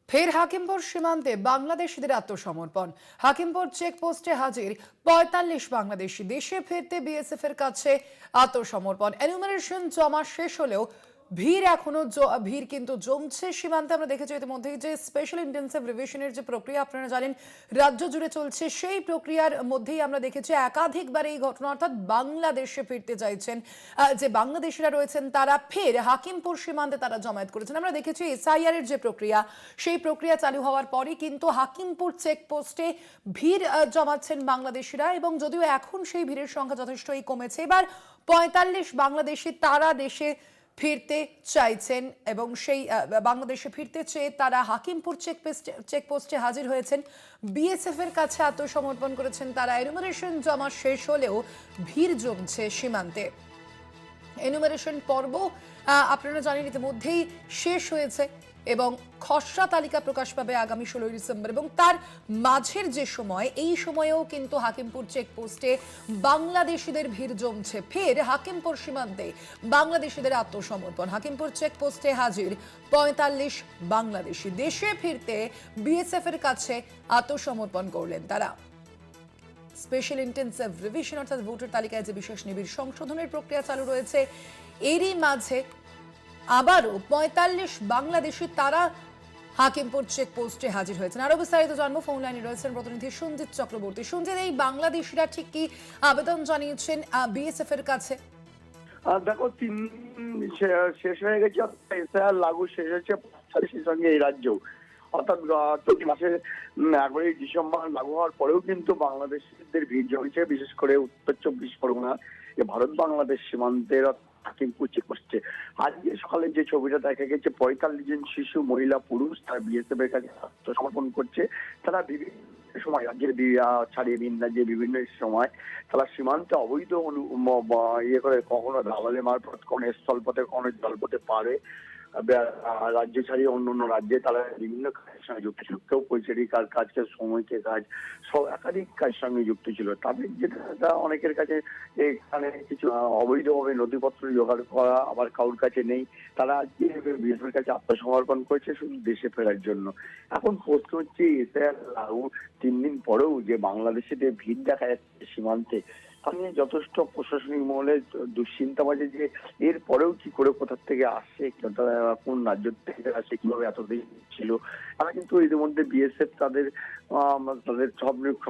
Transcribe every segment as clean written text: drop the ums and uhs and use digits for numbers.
ফের হাকিমপুর সীমান্তে বাংলাদেশিদের আত্মসমর্পণ। হাকিমপুর চেকপোস্টে হাজির ৪৫ বাংলাদেশি। দেশে ফিরতে বিএসএফ এর কাছে আত্মসমর্পণ। এনুমারেশন জমা শেষ হলেও ভিড় কিন্তু জমছে সীমান্তে। আমরা দেখেছি ইতিমধ্যেই যে স্পেশাল ইন্টেন্সিভ রিভিশনের যে প্রক্রিয়া আপনারা জানেন রাজ্য জুড়ে চলছে, সেই প্রক্রিয়ার মধ্যেই আমরা দেখেছি একাধিকবার এই ঘটনা, অর্থাৎ বাংলাদেশে ফিরতে চাইছেন যে বাংলাদেশিরা রয়েছেন তারা ফের হাকিমপুর সীমান্তে তারা জমায়েত করেছেন। আমরা দেখেছি এসআইআর এর যে প্রক্রিয়া, সেই প্রক্রিয়া চালু হওয়ার পরই কিন্তু হাকিমপুর চেকপোস্টে ভিড় জমাচ্ছেন বাংলাদেশিরা, এবং যদিও এখন সেই ভিড়ের সংখ্যা যথেষ্টই কমেছে। এবার ৪৫ বাংলাদেশি তারা দেশে ফিরতে চাইছেন এবং সেই বাংলাদেশে ফিরতে চেয়ে তারা হাকিমপুর চেকপোস্টে হাজির হয়েছেন। বিএসএফ এর কাছে আত্মসমর্পণ করেছেন তারা। এনুমারেশন জমা শেষ হলেও ভিড় জমছে সীমান্তে। এনুমারেশন পর্ব আপনারা জানেন ইতিমধ্যেই শেষ হয়েছে এবং খসড়া তালিকা প্রকাশ পাবে আগামী ১৬ ডিসেম্বর, এবং তার মাঝের যে সময়, এই সময়েও কিন্তু হাকিমপুর চেকপোস্টে বাংলাদেশিদের ভিড় জমছে। ফের হাকিমপুর সীমান্তে বাংলাদেশিদের আত্মসমর্পণ। হাকিমপুর চেকপোস্টে হাজির ৪৫ বাংলাদেশি। দেশে ফিরতে বিএসএফ এর কাছে আত্মসমর্পণ করলেন তারা। স্পেশাল ইন্টেন্সিভ রিভিশন অর্থাৎ ভোটার তালিকায় যে বিশেষ নিবিড় সংশোধনের প্রক্রিয়া চালু রয়েছে, এরই মাঝে আবারও ৪৫ বাংলাদেশি তারা হাকিমপুর চেকপোস্টে হাজির হয়েছেন। আরো বিস্তারিত জানবো, ফোন লাইনে রয়েছেন প্রতিনিধি সঞ্জিত চক্রবর্তী। সঞ্জিত, এই বাংলাদেশিরা ঠিক কি আবেদন জানিয়েছেন বিএসএফ এর কাছে? দেখো, ৩ শেষ হয়ে গেছে, এসআইআর লাগু শেষ হচ্ছে ৪৫ সঙ্গে এই রাজ্য, অর্থাৎ প্রতি মাসে ১১ই ডিসেম্বর লাগু হওয়ার পরেও কিন্তু বাংলাদেশিদের ভিড় জমেছে, বিশেষ করে উত্তর ২৪ পরগনা ভারত বাংলাদেশ সীমান্তের হাকিমপুর চেকপোস্টে। আজকে সকালে যে ছবিটা দেখা গেছে, ৪৫ জন শিশু, মহিলা, পুরুষ তারা বিএসএফ এর কাছে আত্মসমর্পণ করছে। তারা বিভিন্ন সময় রাজ্যের ছাড়িয়ে ভিন রাজ্যে বিভিন্ন সময় তারা সীমান্তে অবৈধ ইয়ে করে, কখনো দালালে মারফত, কখনো স্থলপথে, কখনো জলপথে পারে রাজ্য ছাড়িয়ে অন্য অন্য রাজ্যে তারা বিভিন্ন কাজের সঙ্গে যুক্ত ছিল। কেউ পরিচারি কাজ, কেউ সময়কে কাজ, সব একাধিক কাজের সঙ্গে যুক্ত ছিল। তাদের যেটা অনেকের কাছে এখানে কিছু অবৈধভাবে নথিপত্র জোগাড় করা আবার কারোর কাছে নেই, তারা আজকে বিএসএফের কাছে আত্মসমর্পণ করেছে শুধু দেশে ফেরার জন্য। এখন প্রশ্ন হচ্ছে, এসআইআর লাগু ৩ দিন পরেও যে বাংলাদেশিদের ভিড় দেখা যাচ্ছে সীমান্তে, নিয়ে যথেষ্ট প্রশাসনিক মহলে দুশ্চিন্তা বাজে যে এর পরেও কি করে, কোথা থেকে আসছে, কোন রাজ্য থেকে আসছে, কিভাবে এতদিন ছিল। তারা কিন্তু ইতিমধ্যে বিএসএফ তাদের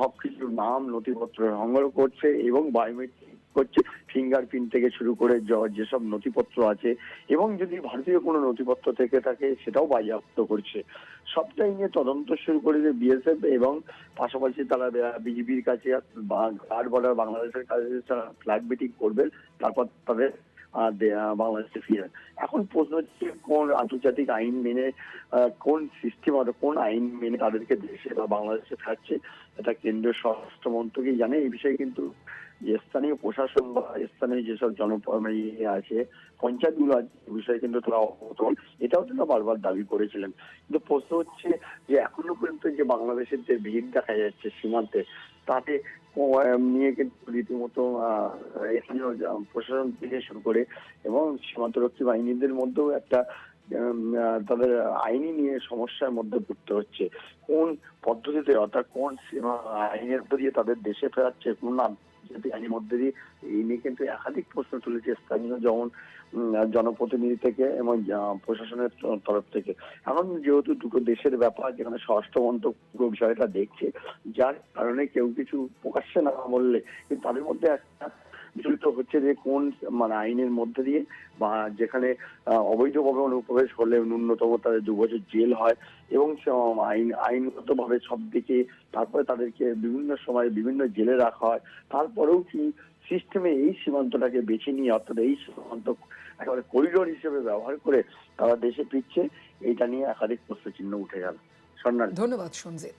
সবকিছু নাম, নথিপত্র সংগ্রহ করছে এবং বায়োমেট্রিক করছে, ফিঙ্গারপ্রিন্ট থেকে শুরু করে যেসব নথিপত্র আছে, এবং যদি ভারতীয় কোনো নথিপত্র থেকে থাকে সেটাও বাজেয়াপ্ত করছে। সবটাই নিয়ে তদন্ত শুরু করেছে বিএসএফ, এবং পাশাপাশি তারা বিজিবির কাছে গার্ড বর্ডার বাংলাদেশের কাছে ফ্ল্যাগ মিটিং করবেন, তারপর তাদের বাংলাদেশে ফিরে। এখন প্রশ্ন হচ্ছে, কোন আন্তর্জাতিক আইন মেনে, কোন সিস্টেম, কোন আইন মেনে তাদেরকে দেশে বা বাংলাদেশে থাকছে, এটা কেন্দ্রীয় স্বরাষ্ট্র মন্ত্রকই জানে। এই বিষয়ে কিন্তু স্থানীয় প্রশাসন বা স্থানীয় যেসব আছে, পঞ্চায়েতগুলো আছে, এই বিষয়ে কিন্তু তারা অবগত, এটাও তারা বারবার দাবি করেছিলেন। কিন্তু প্রশ্ন হচ্ছে যে এখনো পর্যন্ত যে বাংলাদেশের যে ভিড় দেখা যাচ্ছে সীমান্তে, তাতে নিয়ে কিন্তু রীতিমতো স্থানীয় প্রশাসন থেকে শুরু করে এবং সীমান্তরক্ষী বাহিনীদের মধ্যেও একটা তাদের আইনি নিয়ে সমস্যার মধ্যে পড়তে হচ্ছে। কোন পদ্ধতিতে, অর্থাৎ কোন আইনের মধ্যে দিয়ে তাদের দেশে ফেরাচ্ছে, কোন আন্তর্জাতিক আইনের মধ্যে দিয়ে, এই নিয়ে কিন্তু একাধিক প্রশ্ন তুলেছে স্থানীয় যেমন জনপ্রতিনিধি থেকে এবং প্রশাসনের তরফ থেকে। এখন যেহেতু দুটো দেশের ব্যাপার, যেখানে স্বরাষ্ট্র মন্ত্রক পুরো বিষয়টা দেখছে, যার কারণে কেউ কিছু প্রকাশ্যে না বললে কিন্তু তাদের মধ্যে একটা বিচলিত হচ্ছে যে কোন আইনের মধ্যে দিয়ে, বা যেখানে অবৈধভাবে অনুপ্রবেশ হলে ন্যূনতম তাদের 2 বছর জেল হয়, এবং আইনগত ভাবে সব দিকে তারপরে তাদেরকে বিভিন্ন সময় বিভিন্ন জেলে রাখা হয়। তারপরেও কি সিস্টেমে এই সীমান্তটাকে বেছে নিয়ে, অর্থাৎ এই সীমান্ত একেবারে করিডোর হিসেবে ব্যবহার করে তারা দেশে ফিরছে, এইটা নিয়ে একাধিক প্রশ্ন চিহ্ন উঠে গেল। ধন্যবাদ সঞ্জিত।